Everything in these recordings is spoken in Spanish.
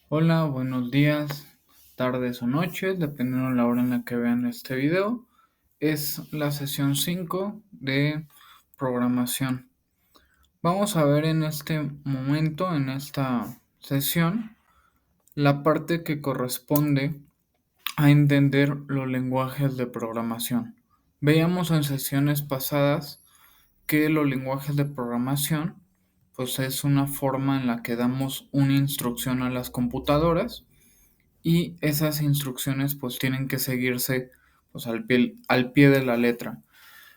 Hola, buenos días, tardes o noches, dependiendo de la hora en la que vean este video. Es la sesión 5 de programación. Vamos a ver en este momento, en esta sesión, la parte que corresponde a entender los lenguajes de programación. Veíamos en sesiones pasadas que los lenguajes de programación pues es una forma en la que damos una instrucción a las computadoras y esas instrucciones pues tienen que seguirse pues al pie de la letra.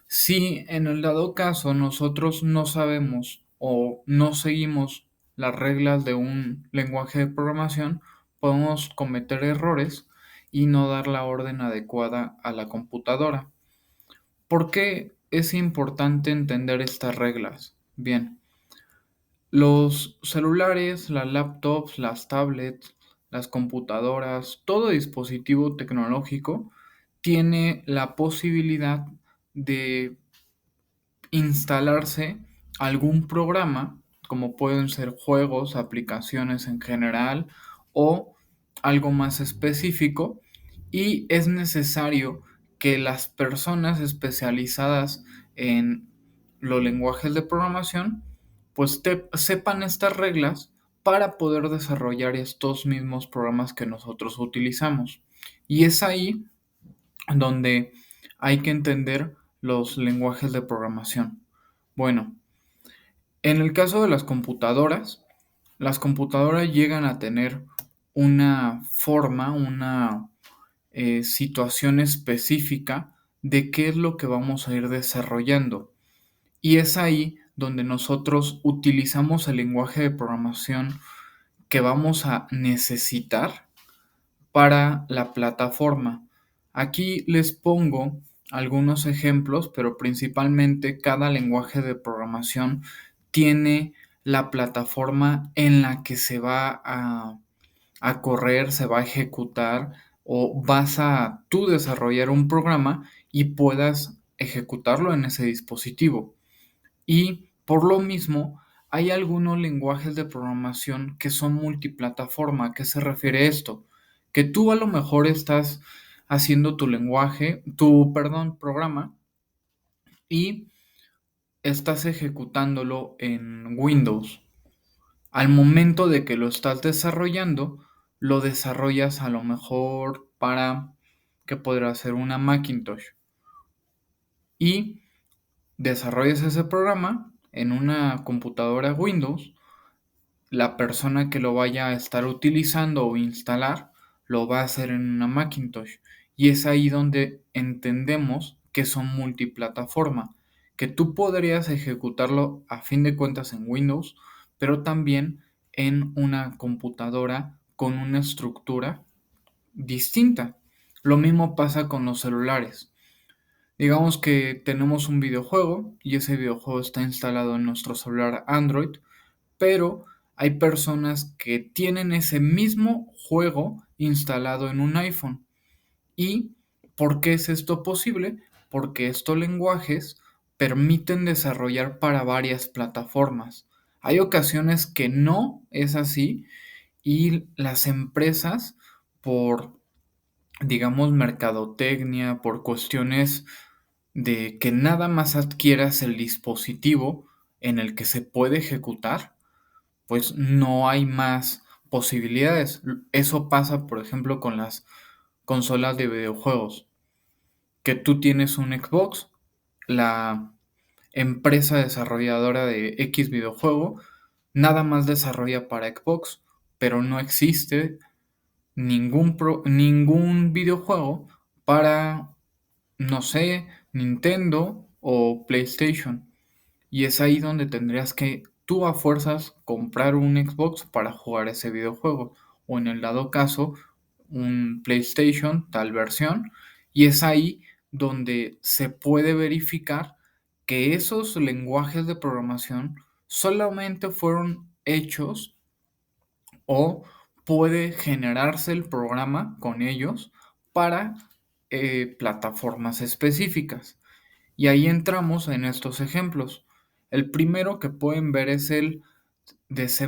Si en el dado caso nosotros no sabemos o no seguimos las reglas de un lenguaje de programación, podemos cometer errores y no dar la orden adecuada a la computadora. ¿Por qué es importante entender estas reglas? Bien, los celulares, las laptops, las tablets, las computadoras, todo dispositivo tecnológico tiene la posibilidad de instalarse algún programa, como pueden ser juegos, aplicaciones en general o algo más específico, y es necesario que las personas especializadas en los lenguajes de programación pues sepan estas reglas para poder desarrollar estos mismos programas que nosotros utilizamos. Y es ahí donde hay que entender los lenguajes de programación. Bueno, en el caso de las computadoras llegan a tener una forma, una situación específica de qué es lo que vamos a ir desarrollando. Y es ahí donde nosotros utilizamos el lenguaje de programación que vamos a necesitar para la plataforma. Aquí les pongo algunos ejemplos, pero principalmente cada lenguaje de programación tiene la plataforma en la que se va a correr, se va a ejecutar o vas a tú desarrollar un programa y puedas ejecutarlo en ese dispositivo. Y por lo mismo, hay algunos lenguajes de programación que son multiplataforma. ¿A qué se refiere esto? Que tú a lo mejor estás haciendo tu lenguaje, programa, y estás ejecutándolo en Windows. Al momento de que lo estás desarrollando, lo desarrollas a lo mejor para que podrá ser una Macintosh. Y desarrollas ese programa en una computadora Windows. La persona que lo vaya a estar utilizando o instalar lo va a hacer en una Macintosh. Y es ahí donde entendemos que son multiplataforma, que tú podrías ejecutarlo a fin de cuentas en Windows, pero también en una computadora con una estructura distinta. Lo mismo pasa con los celulares. Digamos que tenemos un videojuego y ese videojuego está instalado en nuestro celular Android, pero hay personas que tienen ese mismo juego instalado en un iPhone. ¿Y por qué es esto posible? Porque estos lenguajes permiten desarrollar para varias plataformas. Hay ocasiones que no es así y las empresas por, digamos, mercadotecnia, por cuestiones de que nada más adquieras el dispositivo en el que se puede ejecutar, pues no hay más posibilidades. Eso pasa, por ejemplo, con las consolas de videojuegos, que tú tienes un Xbox, la empresa desarrolladora de X videojuego nada más desarrolla para Xbox, pero no existe ningún videojuego para, no sé, Nintendo o PlayStation. Y es ahí donde tendrías que tú a fuerzas comprar un Xbox para jugar ese videojuego. O en el dado caso, un PlayStation, tal versión. Y es ahí donde se puede verificar que esos lenguajes de programación solamente fueron hechos o puede generarse el programa con ellos para plataformas específicas. Y ahí entramos en estos ejemplos. El primero que pueden ver es el de C++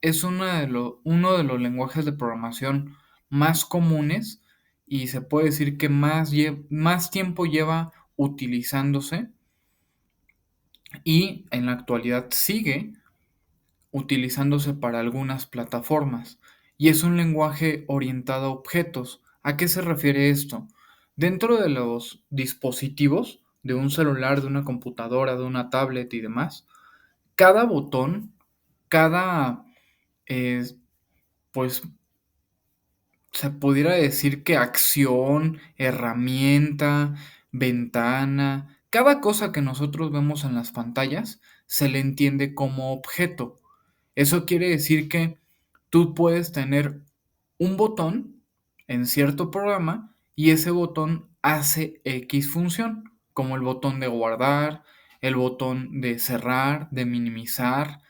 es uno de los lenguajes de programación más comunes y se puede decir que más tiempo lleva utilizándose y en la actualidad sigue utilizándose para algunas plataformas. Y es un lenguaje orientado a objetos. ¿A qué se refiere esto? Dentro de los dispositivos, de un celular, de una computadora, de una tablet y demás, cada botón, cada, eh, pues se pudiera decir que acción, herramienta, ventana, cada cosa que nosotros vemos en las pantallas se le entiende como objeto. Eso quiere decir que tú puedes tener un botón en cierto programa y ese botón hace X función, como el botón de guardar, el botón de cerrar, de minimizar,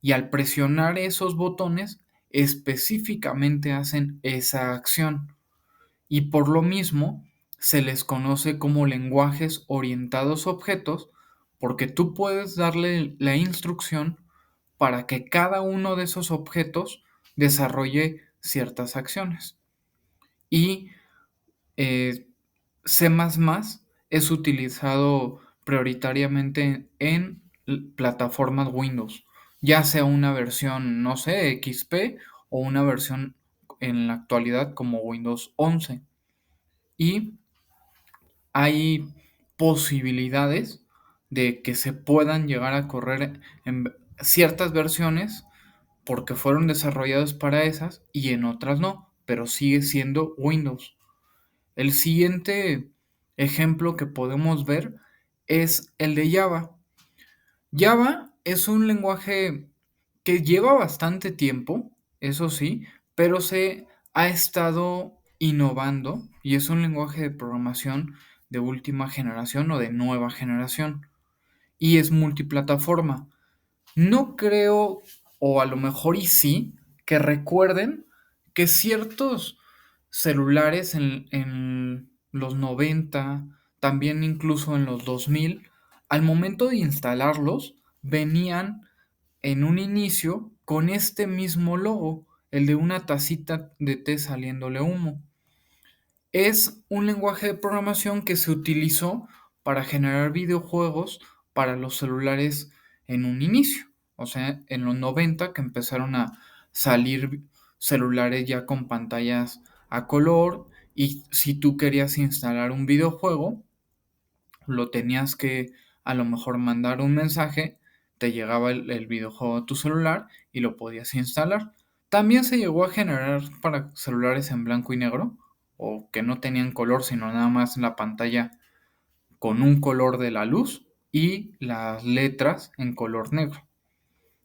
y al presionar esos botones específicamente hacen esa acción. Y por lo mismo se les conoce como lenguajes orientados a objetos porque tú puedes darle la instrucción para que cada uno de esos objetos desarrolle ciertas acciones. Y eh, C++ es utilizado prioritariamente en plataformas Windows, ya sea una versión, no sé, XP o una versión en la actualidad como Windows 11. Y hay posibilidades de que se puedan llegar a correr en ciertas versiones porque fueron desarrollados para esas y en otras no, pero sigue siendo Windows. El siguiente ejemplo que podemos ver es el de Java. Java es un lenguaje que lleva bastante tiempo, eso sí, pero se ha estado innovando y es un lenguaje de programación de última generación o de nueva generación y es multiplataforma. No creo, o a lo mejor y sí, que recuerden que ciertos celulares en los 90, también incluso en los 2000, al momento de instalarlos, venían en un inicio con este mismo logo, el de una tacita de té saliéndole humo. Es un lenguaje de programación que se utilizó para generar videojuegos para los celulares en un inicio. O sea, en los 90 que empezaron a salir celulares ya con pantallas a color y si tú querías instalar un videojuego, lo tenías que a lo mejor mandar un mensaje, te llegaba el videojuego a tu celular y lo podías instalar. También se llegó a generar para celulares en blanco y negro o que no tenían color, sino nada más la pantalla con un color de la luz y las letras en color negro.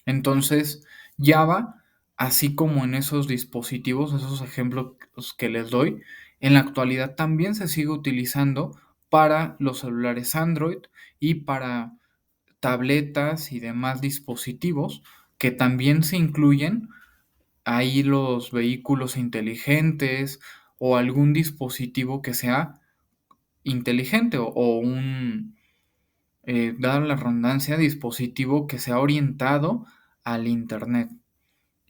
Entonces, Java, así como en esos dispositivos, esos ejemplos que les doy, en la actualidad también se sigue utilizando para los celulares Android y para tabletas y demás dispositivos que también se incluyen ahí los vehículos inteligentes o algún dispositivo que sea inteligente o un, dada la redundancia, dispositivo que sea orientado al Internet.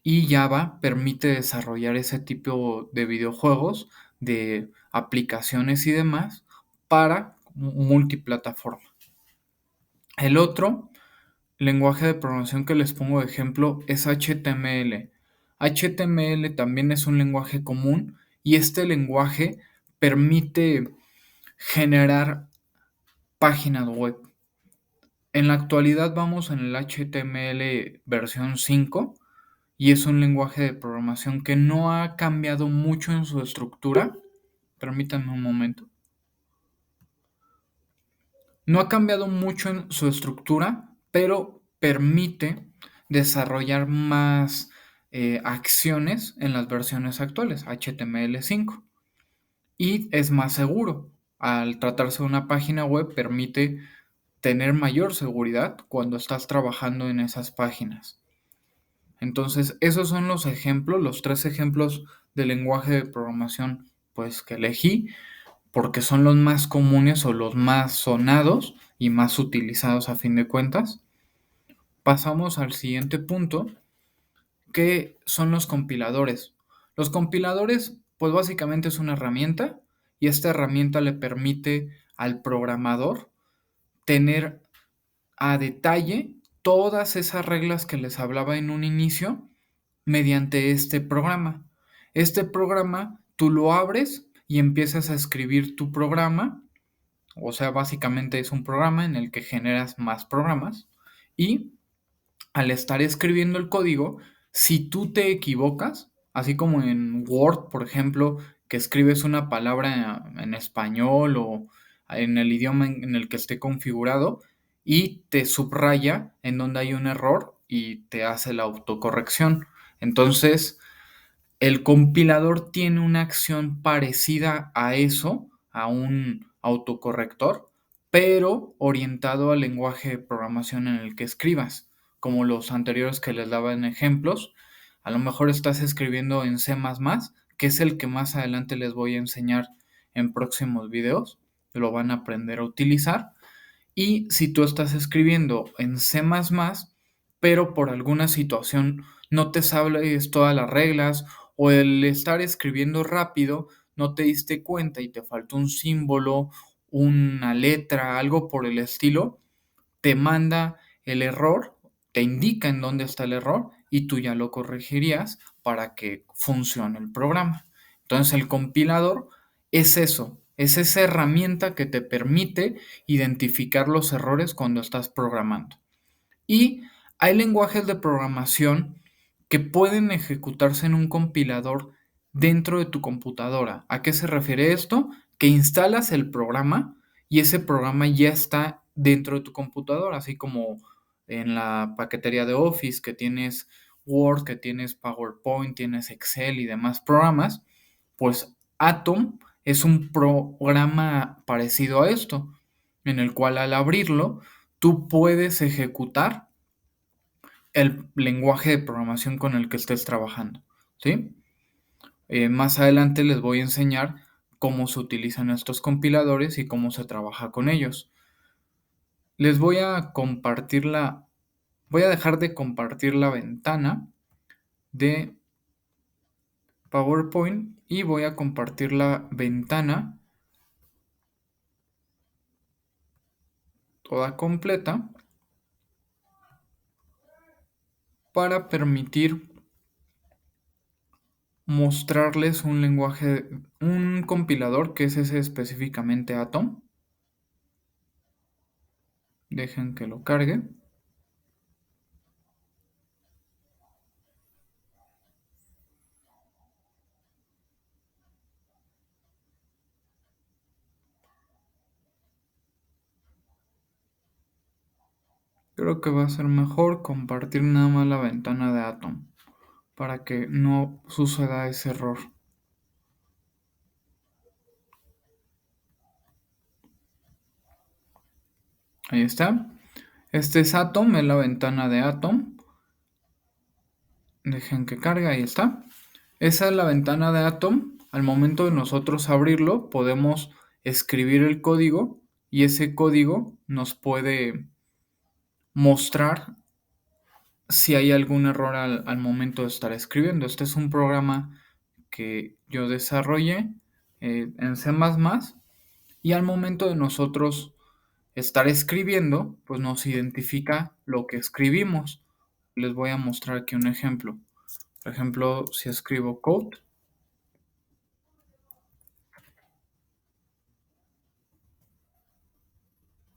Y Java permite desarrollar ese tipo de videojuegos, de aplicaciones y demás para multiplataforma. El otro lenguaje de programación que les pongo de ejemplo es HTML. HTML también es un lenguaje común y este lenguaje permite generar páginas web. En la actualidad vamos en el HTML versión 5 y es un lenguaje de programación que no ha cambiado mucho en su estructura. Permítanme un momento. No ha cambiado mucho en su estructura, pero permite desarrollar más acciones en las versiones actuales, HTML5. Y es más seguro. Al tratarse de una página web, permite tener mayor seguridad cuando estás trabajando en esas páginas. Entonces, esos son los ejemplos, los tres ejemplos de lenguaje de programación pues que elegí porque son los más comunes o los más sonados y más utilizados a fin de cuentas. pasamos al siguiente punto, que son los compiladores. Los compiladores, pues básicamente es una herramienta y esta herramienta le permite al programador tener a detalle todas esas reglas que les hablaba en un inicio mediante este programa. Este programa tú lo abres y empiezas a escribir tu programa, o sea, básicamente es un programa en el que generas más programas y al estar escribiendo el código, si tú te equivocas, así como en Word, por ejemplo, que escribes una palabra en español o en el idioma en el que esté configurado y te subraya en donde hay un error y te hace la autocorrección. Entonces, el compilador tiene una acción parecida a eso, a un autocorrector, pero orientado al lenguaje de programación en el que escribas, como los anteriores que les daba en ejemplos. A lo mejor estás escribiendo en C++, que es el que más adelante les voy a enseñar en próximos videos, lo van a aprender a utilizar. Y si tú estás escribiendo en C++, pero por alguna situación no te sabes todas las reglas o el estar escribiendo rápido no te diste cuenta y te faltó un símbolo, una letra, algo por el estilo, te manda el error, te indica en dónde está el error y tú ya lo corregirías para que funcione el programa. Entonces el compilador es eso, es esa herramienta que te permite identificar los errores cuando estás programando. Y hay lenguajes de programación que pueden ejecutarse en un compilador dentro de tu computadora. ¿A qué se refiere esto? Que instalas el programa y ese programa ya está dentro de tu computadora, así como en la paquetería de Office que tienes Word, que tienes PowerPoint, tienes Excel y demás programas, pues Atom es un programa parecido a esto, en el cual al abrirlo tú puedes ejecutar el lenguaje de programación con el que estés trabajando, ¿sí? Más adelante les voy a enseñar cómo se utilizan estos compiladores y cómo se trabaja con ellos. Les voy a voy a dejar de compartir la ventana de PowerPoint y voy a compartir la ventana toda completa para permitir mostrarles un lenguaje, un compilador que es ese específicamente Atom. Dejen que lo cargue. Creo que va a ser mejor compartir nada más la ventana de Atom para que no suceda ese error. Ahí está. Este es Atom, es la ventana de Atom. Dejen que cargue, ahí está. Esa es la ventana de Atom. Al momento de nosotros abrirlo, podemos escribir el código y ese código nos puede mostrar si hay algún error al momento de estar escribiendo. Este es un programa que yo desarrollé en C++ y al momento de nosotros estar escribiendo, pues nos identifica lo que escribimos. Les voy a mostrar aquí un ejemplo. Por ejemplo, si escribo code,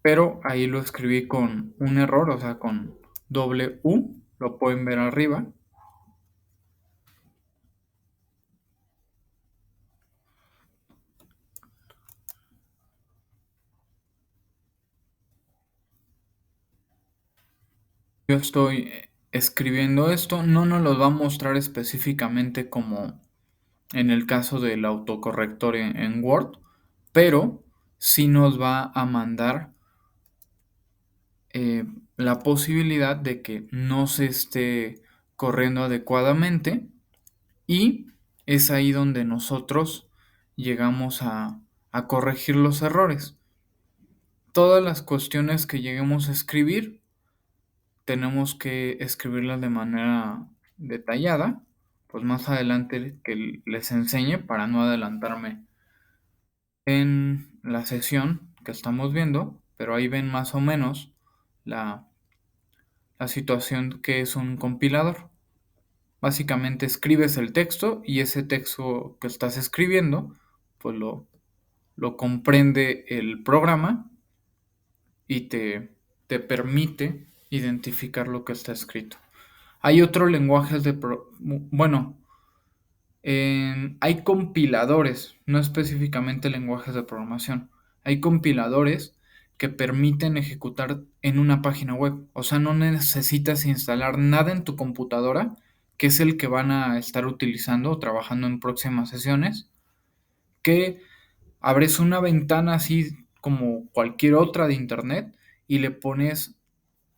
pero ahí lo escribí con un error, o sea, con doble U, lo pueden ver arriba. Yo estoy escribiendo esto, no nos lo va a mostrar específicamente como en el caso del autocorrector en Word, pero sí nos va a mandar la posibilidad de que no se esté corriendo adecuadamente y es ahí donde nosotros llegamos a corregir los errores. Todas las cuestiones que lleguemos a escribir tenemos que escribirlas de manera detallada, pues más adelante que les enseñe para no adelantarme en la sección que estamos viendo, pero ahí ven más o menos la, la situación que es un compilador. Básicamente escribes el texto y ese texto que estás escribiendo, pues lo comprende el programa y te permite identificar lo que está escrito. Hay otros lenguajes bueno, hay compiladores, no específicamente lenguajes de programación. Hay compiladores que permiten ejecutar en una página web. O sea, no necesitas instalar nada en tu computadora, que es el que van a estar utilizando o trabajando en próximas sesiones, que abres una ventana así como cualquier otra de internet y le pones,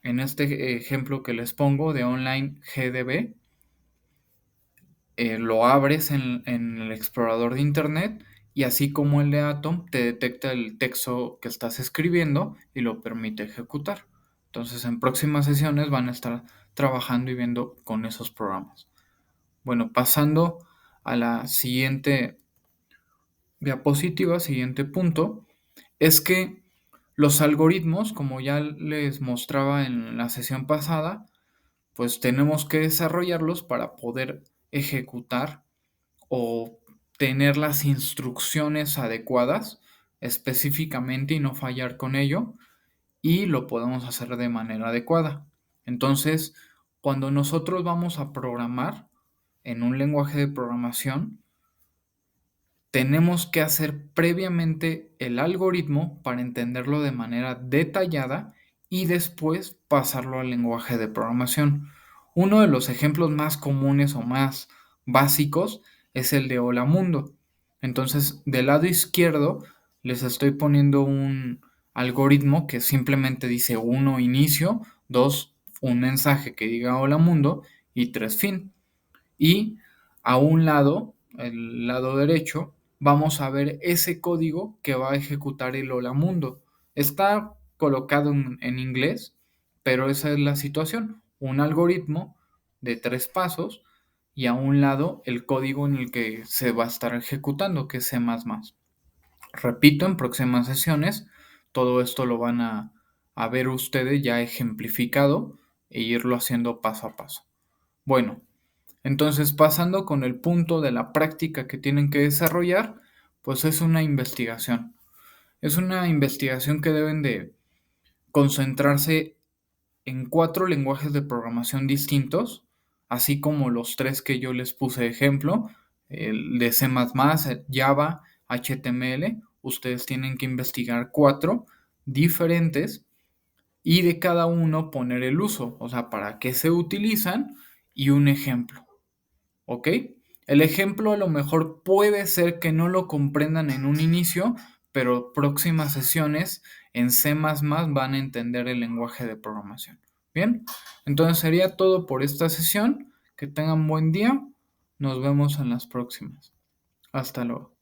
en este ejemplo que les pongo de Online GDB, lo abres en el explorador de internet y así como el de Atom te detecta el texto que estás escribiendo y lo permite ejecutar. Entonces en próximas sesiones van a estar trabajando y viendo con esos programas. Bueno, pasando a la siguiente diapositiva, siguiente punto, es que los algoritmos, como ya les mostraba en la sesión pasada, pues tenemos que desarrollarlos para poder ejecutar o tener las instrucciones adecuadas específicamente y no fallar con ello, y lo podemos hacer de manera adecuada. Entonces, cuando nosotros vamos a programar en un lenguaje de programación, tenemos que hacer previamente el algoritmo para entenderlo de manera detallada y después pasarlo al lenguaje de programación. Uno de los ejemplos más comunes o más básicos es el de Hola Mundo. Entonces, del lado izquierdo les estoy poniendo un algoritmo que simplemente dice 1 inicio, 2 un mensaje que diga Hola Mundo y 3 fin. Y a un lado, el lado derecho, vamos a ver ese código que va a ejecutar el Hola Mundo. Está colocado en inglés, pero esa es la situación. Un algoritmo de 3 pasos y a un lado el código en el que se va a estar ejecutando, que es C++. Repito, en próximas sesiones, todo esto lo van a ver ustedes ya ejemplificado e irlo haciendo paso a paso. Bueno, entonces, pasando con el punto de la práctica que tienen que desarrollar, pues es una investigación. Es una investigación que deben de concentrarse en 4 lenguajes de programación distintos, así como los 3 que yo les puse de ejemplo, el de C++, el Java, HTML. Ustedes tienen que investigar 4 diferentes y de cada uno poner el uso, o sea, para qué se utilizan y un ejemplo. ¿Ok? El ejemplo a lo mejor puede ser que no lo comprendan en un inicio, pero próximas sesiones en C++ van a entender el lenguaje de programación. Bien, entonces sería todo por esta sesión. Que tengan buen día. Nos vemos en las próximas. Hasta luego.